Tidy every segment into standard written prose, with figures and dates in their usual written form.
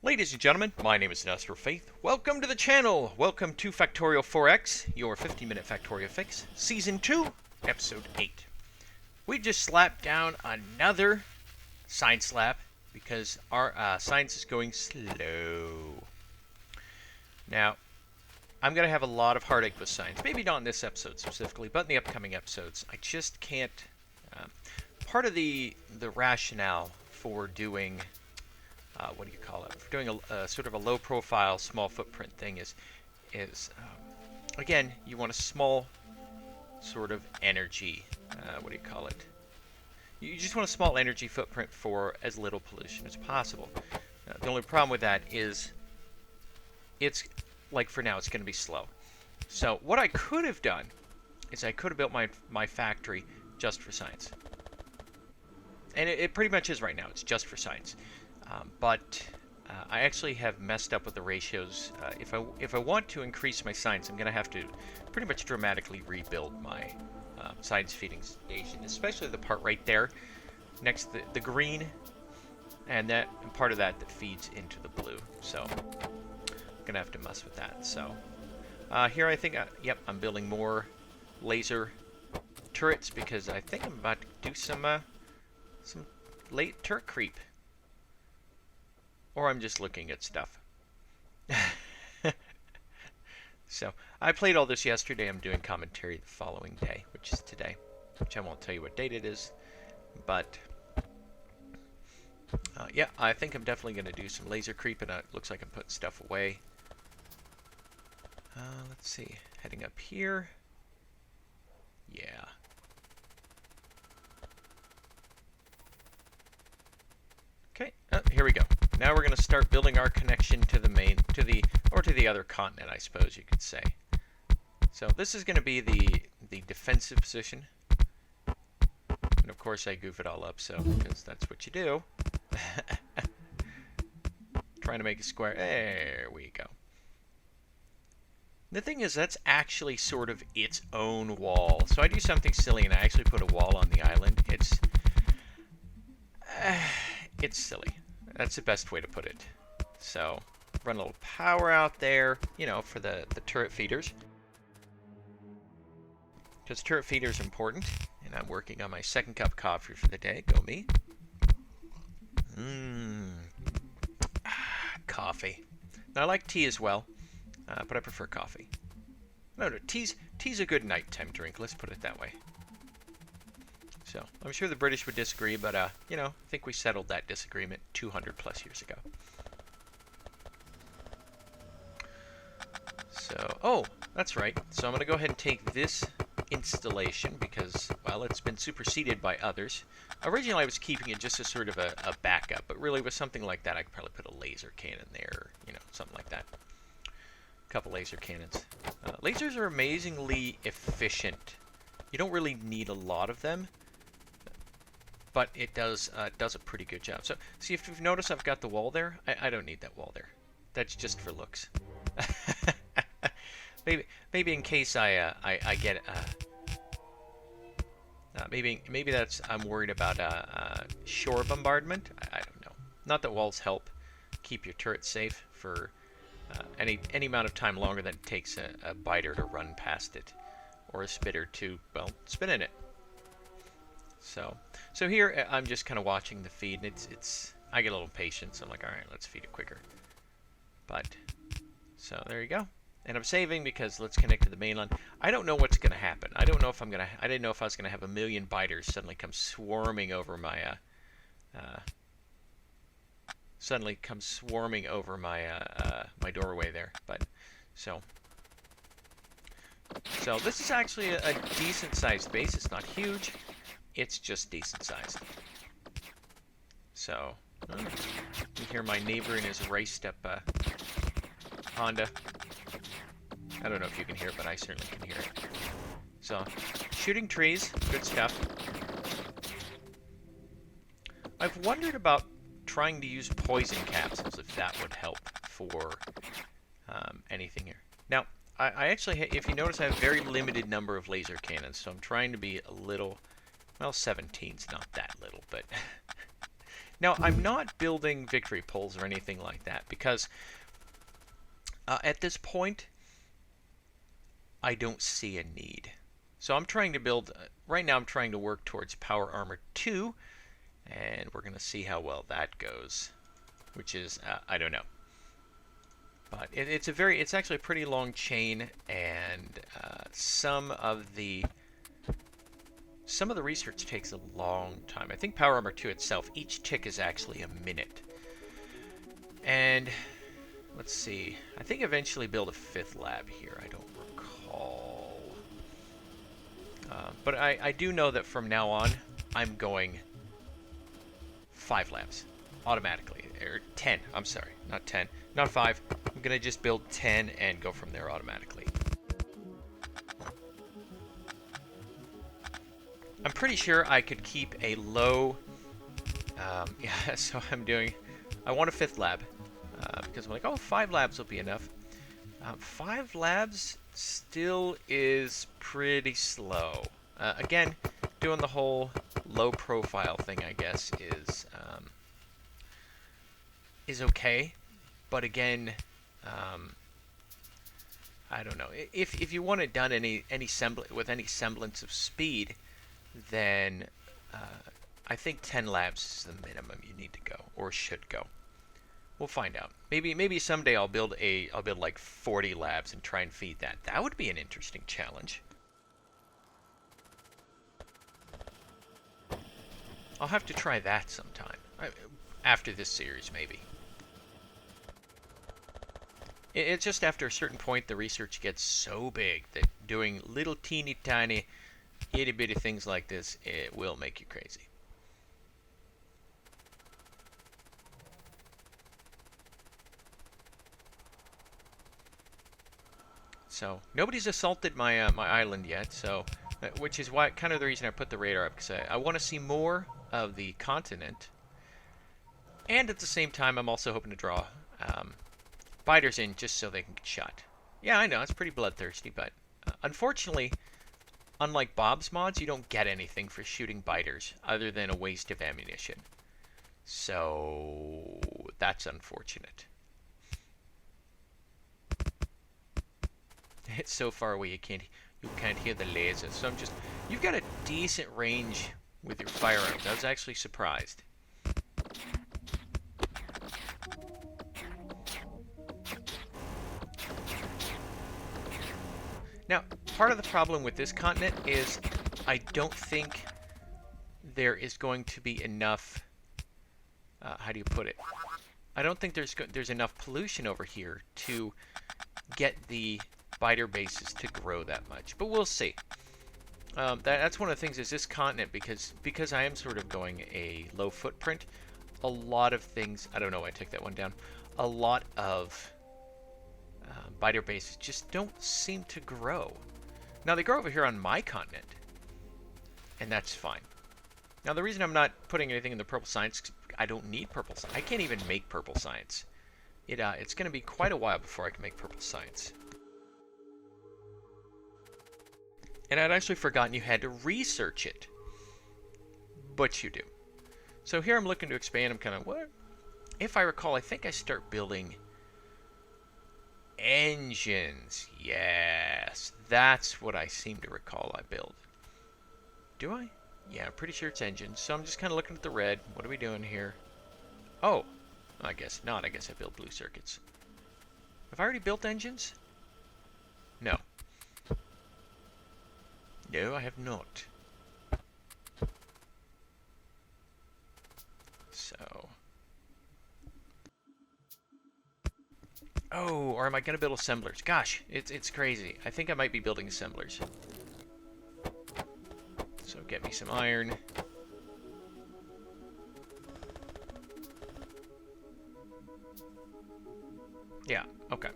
Ladies and gentlemen, my name is Nestor Faith. Welcome to the channel. Welcome to Factorio 4X, your 50-minute Factorio fix, Season 2, Episode 8. We just slapped down another science lab because our science is going slow. Now, I'm going to have a lot of heartache with science. Maybe not in this episode specifically, but in the upcoming episodes. I just can't... part of the rationale for doing... what do you call it? For doing a sort of a low-profile, small footprint thing is again, you want a small sort of energy. What do you call it? You just want a small energy footprint for as little pollution as possible. The only problem with that is, it's like for now, it's going to be slow. So what I could have done is I could have built my factory just for science, and it pretty much is right now. It's just for science. But I actually have messed up with the ratios. If I want to increase my science, I'm going to have to pretty much dramatically rebuild my science feeding station, especially the part right there next to the green, and part of that feeds into the blue. So I'm going to have to mess with that. So here I think, yep, I'm building more laser turrets because I think I'm about to do some late turret creep. Or I'm just looking at stuff. So, I played all this yesterday. I'm doing commentary the following day, which is today. Which I won't tell you what date it is. But, yeah, I think I'm definitely going to do some laser creep, and it looks like I'm putting stuff away. Let's see. Heading up here. Yeah. Okay, here we go. Now we're going to start building our connection to the main, to the other continent, I suppose you could say. So this is going to be the defensive position. And of course I goof it all up, so, because that's what you do. Trying to make a square. There we go. The thing is, that's actually sort of its own wall. So I do something silly and I actually put a wall on the island. It's silly. That's the best way to put it. So, run a little power out there, you know, for the turret feeders. Because turret feeders are important. And I'm working on my second cup of coffee for the day. Go me. Coffee. Now, I like tea as well, but I prefer coffee. No, tea's a good nighttime drink. Let's put it that way. So, I'm sure the British would disagree, but, you know, I think we settled that disagreement 200 plus years ago. So, oh, that's right. So I'm going to go ahead and take this installation because, well, it's been superseded by others. Originally, I was keeping it just as sort of a backup, but really with something like that, I could probably put a laser cannon there, or, you know, something like that. A couple laser cannons. Lasers are amazingly efficient. You don't really need a lot of them, but it does a pretty good job. So, see, if you've noticed, I've got the wall there. I don't need that wall there. That's just for looks. maybe in case I get maybe that's I'm worried about shore bombardment. I don't know. Not that walls help keep your turret safe for any amount of time longer than it takes a biter to run past it, or a spitter to, well, spin in it. So here I'm just kind of watching the feed, and I get a little impatient, so I'm like, all right, let's feed it quicker. But so there you go, and I'm saving because let's connect to the mainland. I don't know what's going to happen. I don't know if I didn't know if I was going to have a million biters suddenly come swarming over my my doorway there. But so this is actually a decent sized base. It's not huge. It's just decent sized. So, you hear my neighbor in his raced up Honda. I don't know if you can hear it, but I certainly can hear it. So, shooting trees, good stuff. I've wondered about trying to use poison capsules, if that would help for anything here. Now, I actually, if you notice, I have a very limited number of laser cannons, so I'm trying to be a little, well, 17's not that little, but Now, I'm not building victory poles or anything like that because at this point, I don't see a need. So I'm trying to build, right now I'm trying to work towards Power Armor 2, and we're going to see how well that goes, which is, I don't know. But it's actually a pretty long chain, and some of the research takes a long time. I think Power Armor 2 itself, each tick is actually a minute. And let's see, I think eventually build a 5th lab here. I don't recall. But I do know that from now on, I'm going 5 labs automatically. Or 10, I'm sorry, not 10, not 5. I'm going to just build 10 and go from there automatically. I'm pretty sure I could keep a low, yeah, so I want a 5th lab, because I'm like, oh, 5 labs will be enough. 5 labs still is pretty slow. Again, doing the whole low profile thing, I guess, is okay, but again, I don't know. If you want it done with any semblance of speed, then I think 10 labs is the minimum you need to go, or should go. We'll find out. Maybe someday I'll build like 40 labs and try and feed that. That would be an interesting challenge. I'll have to try that sometime. After this series, maybe. It's just after a certain point the research gets so big that doing little teeny tiny itty bitty things like this, it will make you crazy. So nobody's assaulted my my island yet, so which is why kind of the reason I put the radar up, because I want to see more of the continent, and at the same time I'm also hoping to draw biters in just so they can get shot. Yeah, I know it's pretty bloodthirsty, but unfortunately, unlike Bob's mods, you don't get anything for shooting biters other than a waste of ammunition. So that's unfortunate. It's so far away you can't hear the lasers. So you've got a decent range with your firearms. I was actually surprised. Now, part of the problem with this continent is I don't think there is going to be enough, how do you put it? I don't think there's enough pollution over here to get the biter bases to grow that much, but we'll see. That's one of the things is this continent, because I am sort of going a low footprint, a lot of things, I don't know why I took that one down, a lot of biter bases just don't seem to grow. Now they grow over here on my continent, and that's fine. Now the reason I'm not putting anything in the purple science, I don't need purple science. I can't even make purple science. It's going to be quite a while before I can make purple science. And I'd actually forgotten you had to research it. But you do. So here I'm looking to expand. I'm kind of, what? If I recall, I think I start building engines. Yes, that's what I seem to recall I build. Do I? Yeah, I'm pretty sure it's engines. So I'm just kind of looking at the red. What are we doing here? Oh, I guess not. I guess I built blue circuits. Have I already built engines? No. No, I have not. So. Oh, or am I going to build assemblers? Gosh, it's crazy. I think I might be building assemblers. So get me some iron. Yeah, okay.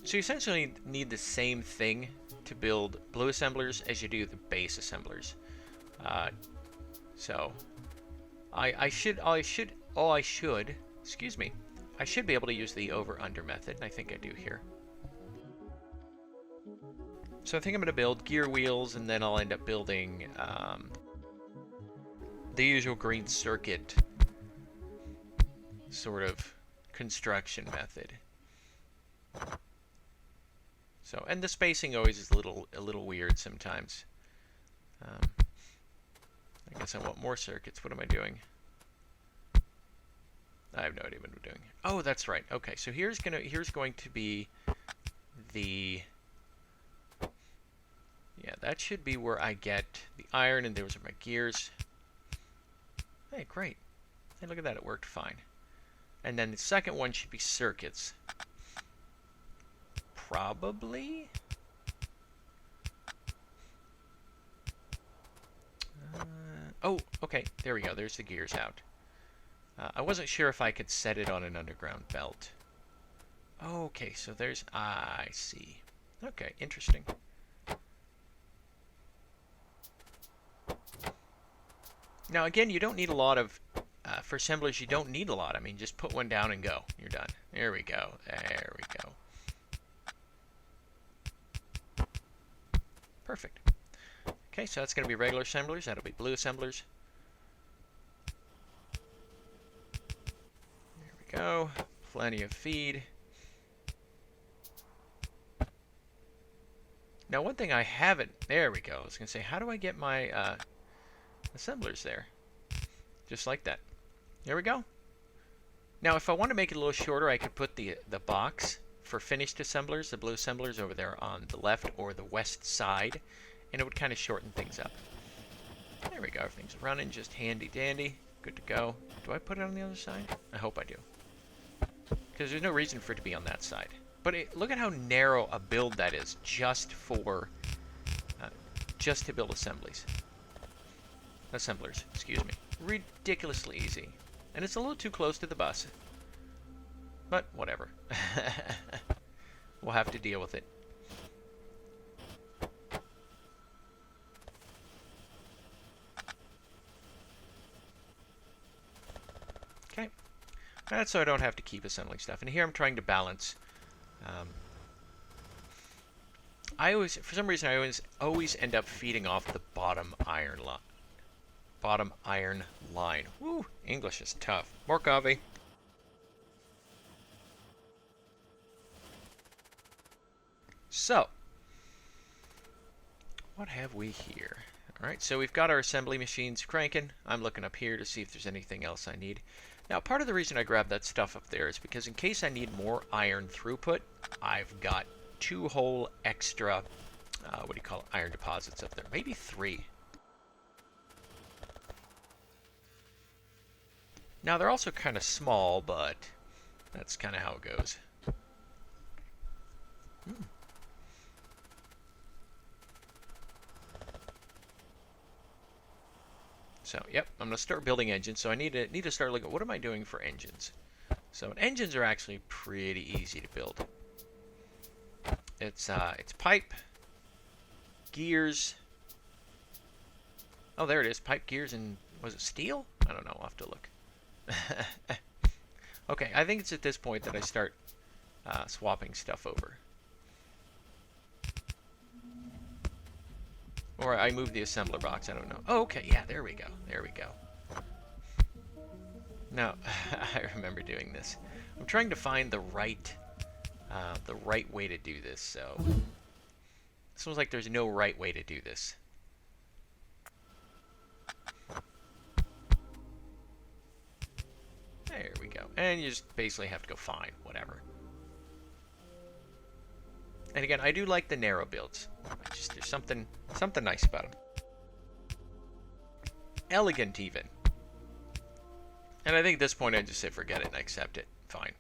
So you essentially need the same thing to build blue assemblers as you do the base assemblers. So I should be able to use the over-under method, and I think I do here. So I think I'm going to build gear wheels, and then I'll end up building the usual green circuit sort of construction method. So, and the spacing always is a little weird sometimes. I guess I want more circuits. What am I doing? I have no idea what I'm doing. Oh, that's right. Okay, so here's going to be the, yeah, that should be where I get the iron, and those are my gears. Hey, great. Hey, look at that. It worked fine. And then the second one should be circuits. Probably. Oh, okay. There we go. There's the gears out. I wasn't sure if I could set it on an underground belt. Okay, so there's... I see. Okay, interesting. Now, again, you don't need a lot of... for assemblers, you don't need a lot. I mean, just put one down and go. You're done. There we go. There we go. Perfect. Okay, so that's going to be regular assemblers. That'll be blue assemblers. There we go. Plenty of feed. Now, one thing I haven't... There we go. I was going to say, how do I get my assemblers there? Just like that. There we go. Now, if I want to make it a little shorter, I could put the box for finished assemblers, the blue assemblers, over there on the left or the west side, and it would kind of shorten things up. There we go. Everything's running just handy dandy. Good to go. Do I put it on the other side? I hope I do. Because there's no reason for it to be on that side. But look at how narrow a build that is just for, just to build assemblies. Assemblers, excuse me. Ridiculously easy. And it's a little too close to the bus. But whatever. We'll have to deal with it. Okay. That's so I don't have to keep assembling stuff. And here I'm trying to balance. For some reason, I always end up feeding off the bottom iron line. Woo! English is tough. More coffee. So, what have we here? Alright, so we've got our assembly machines cranking. I'm looking up here to see if there's anything else I need. Now, part of the reason I grabbed that stuff up there is because in case I need more iron throughput, I've got 2 whole extra, iron deposits up there. Maybe 3. Now, they're also kind of small, but that's kind of how it goes. So, yep, I'm going to start building engines. So I need to start looking at what am I doing for engines. So engines are actually pretty easy to build. It's pipe, gears. Oh, there it is. Pipe, gears, and was it steel? I don't know. I'll have to look. Okay, I think it's at this point that I start swapping stuff over. Or I move the assembler box, I don't know. Oh, okay, yeah, there we go. There we go. Now, I remember doing this. I'm trying to find the right way to do this, so... It seems like there's no right way to do this. There we go. And you just basically have to go fine, whatever. And again, I do like the narrow builds. There's something nice about them. Elegant, even. And I think at this point I just say forget it and I accept it. Fine.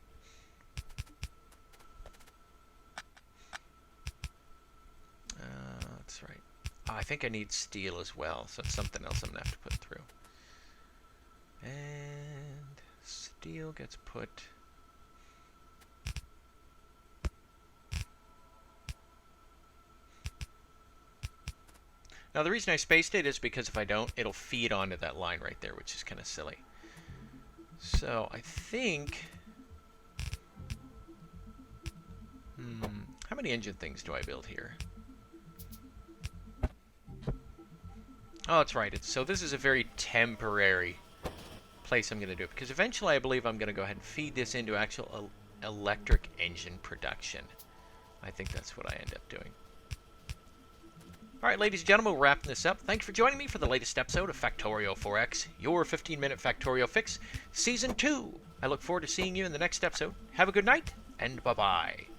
That's right. Oh, I think I need steel as well, so it's something else I'm going to have to put through. And steel gets put... Now, the reason I spaced it is because if I don't, it'll feed onto that line right there, which is kind of silly. So, I think... How many engine things do I build here? Oh, that's right. So this is a very temporary place I'm going to do it, because eventually I believe I'm going to go ahead and feed this into actual electric engine production. I think that's what I end up doing. All right, ladies and gentlemen, we're wrapping this up. Thanks for joining me for the latest episode of Factorio 4X, your 15-minute Factorio fix, Season 2. I look forward to seeing you in the next episode. Have a good night, and bye-bye.